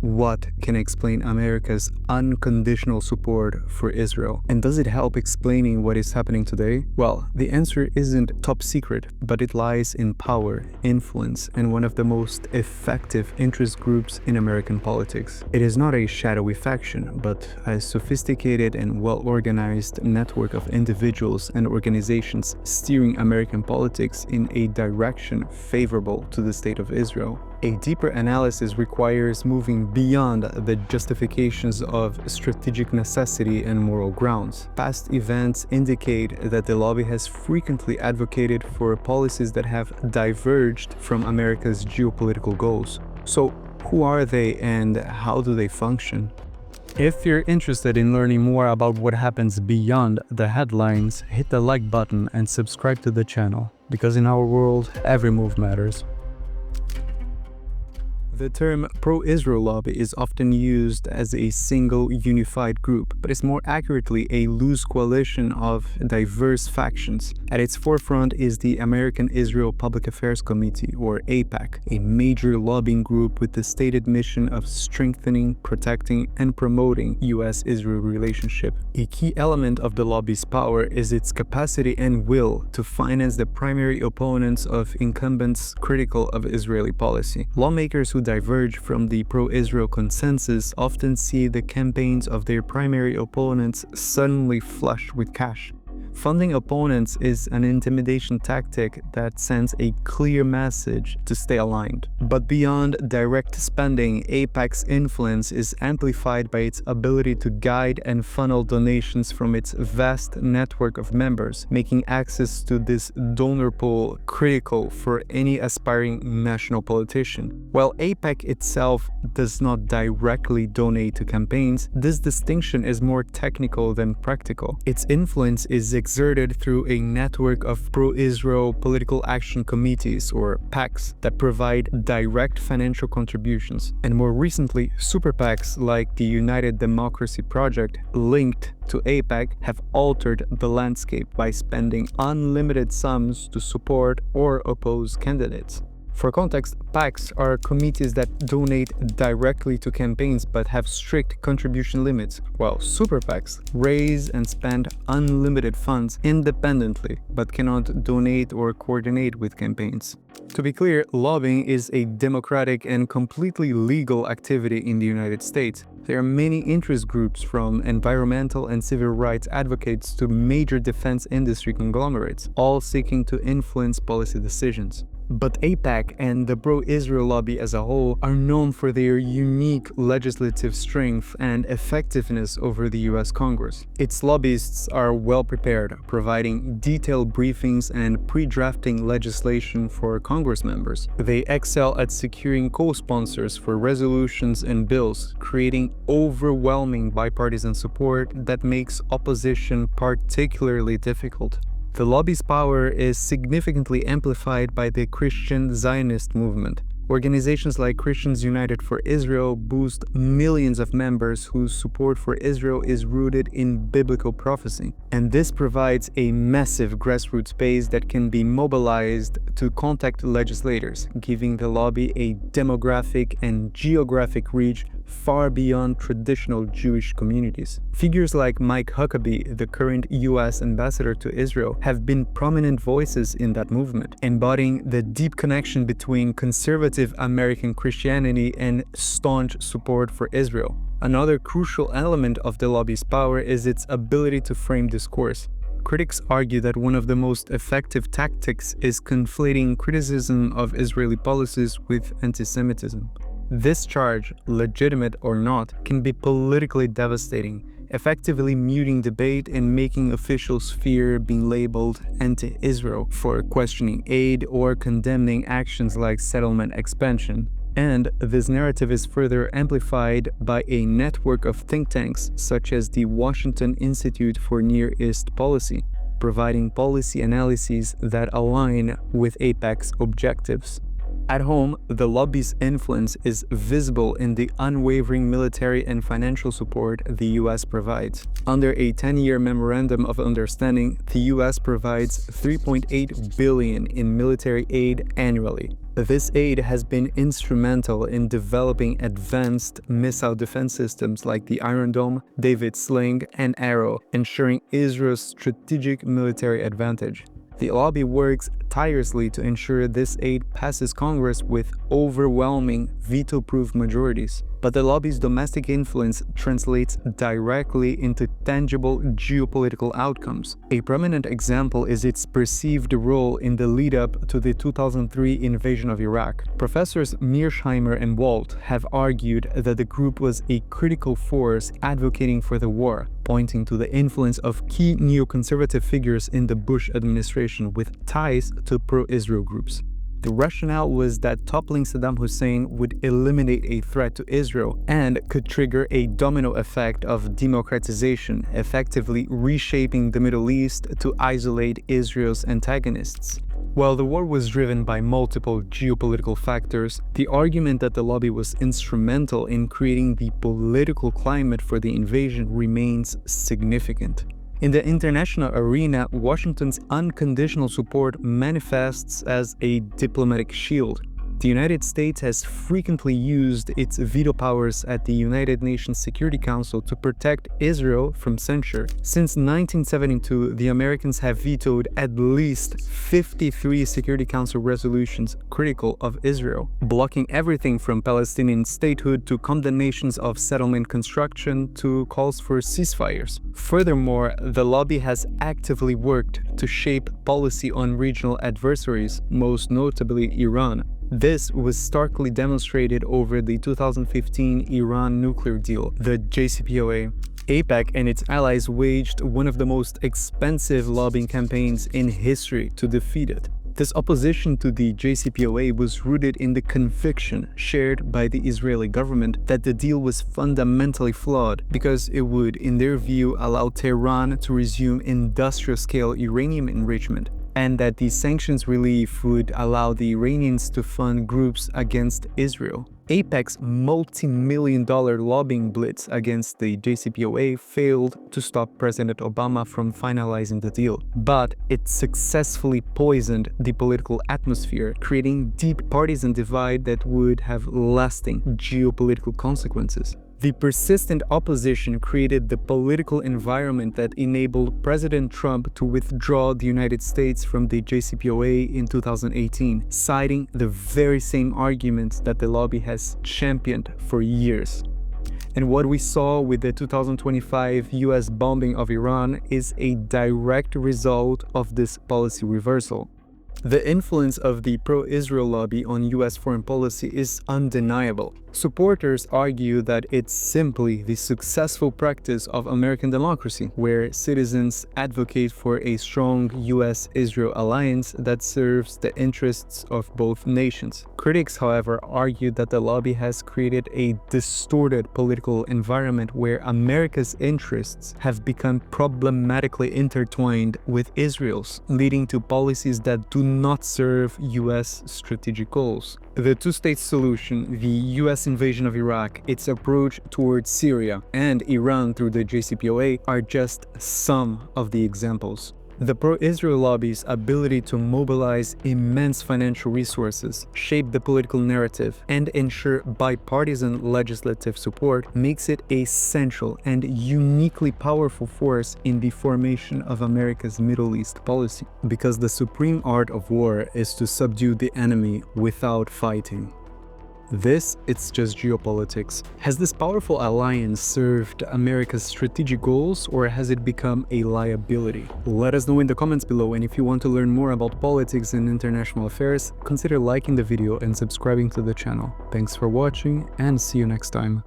what can explain America's unconditional support for Israel? And does it help explaining what is happening today? Well, the answer isn't top secret, but it lies in power, influence, and one of the most effective interest groups in American politics. It is not a shadowy faction, but a sophisticated and well-organized network of individuals and organizations steering American politics in a direction favorable to the State of Israel. A deeper analysis requires moving beyond the justifications of strategic necessity and moral grounds. Past events indicate that the lobby has frequently advocated for policies that have diverged from America's geopolitical goals. So, who are they and how do they function? If you're interested in learning more about what happens beyond the headlines, hit the like button and subscribe to the channel, because in our world, every move matters. The term pro-Israel lobby is often used as a single unified group, but is more accurately a loose coalition of diverse factions. At its forefront is the American Israel Public Affairs Committee, or AIPAC, a major lobbying group with the stated mission of strengthening, protecting, and promoting U.S.-Israel relationship. A key element of the lobby's power is its capacity and will to finance the primary opponents of incumbents critical of Israeli policy. Lawmakers who diverge from the pro-Israel consensus often see the campaigns of their primary opponents suddenly flushed with cash. Funding opponents is an intimidation tactic that sends a clear message to stay aligned. But beyond direct spending, AIPAC's influence is amplified by its ability to guide and funnel donations from its vast network of members, making access to this donor pool critical for any aspiring national politician. While AIPAC itself does not directly donate to campaigns, this distinction is more technical than practical. Its influence is exerted through a network of pro-Israel political action committees, or PACs, that provide direct financial contributions. And more recently, super PACs like the United Democracy Project, linked to AIPAC, have altered the landscape by spending unlimited sums to support or oppose candidates. For context, PACs are committees that donate directly to campaigns but have strict contribution limits, while super PACs raise and spend unlimited funds independently but cannot donate or coordinate with campaigns. To be clear, lobbying is a democratic and completely legal activity in the United States. There are many interest groups, from environmental and civil rights advocates to major defense industry conglomerates, all seeking to influence policy decisions. But AIPAC and the pro-Israel lobby as a whole are known for their unique legislative strength and effectiveness over the US Congress. Its lobbyists are well prepared, providing detailed briefings and pre-drafting legislation for Congress members. They excel at securing co-sponsors for resolutions and bills, creating overwhelming bipartisan support that makes opposition particularly difficult. The lobby's power is significantly amplified by the Christian Zionist movement. Organizations like Christians United for Israel boast millions of members whose support for Israel is rooted in biblical prophecy. And this provides a massive grassroots base that can be mobilized to contact legislators, giving the lobby a demographic and geographic reach far beyond traditional Jewish communities. Figures like Mike Huckabee, the current US ambassador to Israel, have been prominent voices in that movement, embodying the deep connection between conservative American Christianity and staunch support for Israel. Another crucial element of the lobby's power is its ability to frame discourse. Critics argue that one of the most effective tactics is conflating criticism of Israeli policies with anti-Semitism. This charge, legitimate or not, can be politically devastating, effectively muting debate and making officials fear being labeled anti-Israel for questioning aid or condemning actions like settlement expansion. And this narrative is further amplified by a network of think tanks such as the Washington Institute for Near East Policy, providing policy analyses that align with AIPAC's objectives. At home, the lobby's influence is visible in the unwavering military and financial support the US provides. Under a 10-year memorandum of understanding, the US provides $3.8 billion in military aid annually. This aid has been instrumental in developing advanced missile defense systems like the Iron Dome, David's Sling, and Arrow, ensuring Israel's strategic military advantage. The lobby works tirelessly to ensure this aid passes Congress with overwhelming veto-proof majorities. But the lobby's domestic influence translates directly into tangible geopolitical outcomes. A prominent example is its perceived role in the lead-up to the 2003 invasion of Iraq. Professors Mearsheimer and Walt have argued that the group was a critical force advocating for the war, pointing to the influence of key neoconservative figures in the Bush administration with ties to pro-Israel groups. The rationale was that toppling Saddam Hussein would eliminate a threat to Israel and could trigger a domino effect of democratization, effectively reshaping the Middle East to isolate Israel's antagonists. While the war was driven by multiple geopolitical factors, the argument that the lobby was instrumental in creating the political climate for the invasion remains significant. In the international arena, Washington's unconditional support manifests as a diplomatic shield. The United States has frequently used its veto powers at the United Nations Security Council to protect Israel from censure. Since 1972, the Americans have vetoed at least 53 Security Council resolutions critical of Israel, blocking everything from Palestinian statehood to condemnations of settlement construction to calls for ceasefires. Furthermore, the lobby has actively worked to shape policy on regional adversaries, most notably Iran. This was starkly demonstrated over the 2015 Iran nuclear deal, the JCPOA. AIPAC and its allies waged one of the most expensive lobbying campaigns in history to defeat it. This opposition to the JCPOA was rooted in the conviction shared by the Israeli government that the deal was fundamentally flawed because it would, in their view, allow Tehran to resume industrial-scale uranium enrichment, and that the sanctions relief would allow the Iranians to fund groups against Israel. AIPAC's multi-million-dollar lobbying blitz against the JCPOA failed to stop President Obama from finalizing the deal, but it successfully poisoned the political atmosphere, creating deep partisan divide that would have lasting geopolitical consequences. The persistent opposition created the political environment that enabled President Trump to withdraw the United States from the JCPOA in 2018, citing the very same arguments that the lobby has championed for years. And what we saw with the 2025 US bombing of Iran is a direct result of this policy reversal. The influence of the pro-Israel lobby on US foreign policy is undeniable. Supporters argue that it's simply the successful practice of American democracy, where citizens advocate for a strong US-Israel alliance that serves the interests of both nations. Critics, however, argue that the lobby has created a distorted political environment where America's interests have become problematically intertwined with Israel's, leading to policies that do not serve US strategic goals. The two-state solution, the US invasion of Iraq, its approach towards Syria, and Iran through the JCPOA are just some of the examples. The pro-Israel lobby's ability to mobilize immense financial resources, shape the political narrative, and ensure bipartisan legislative support makes it a central and uniquely powerful force in the formation of America's Middle East policy. Because the supreme art of war is to subdue the enemy without fighting. This, it's just geopolitics. Has this powerful alliance served America's strategic goals, or has it become a liability? Let us know in the comments below, and if you want to learn more about politics and international affairs, consider liking the video and subscribing to the channel. Thanks for watching, and see you next time.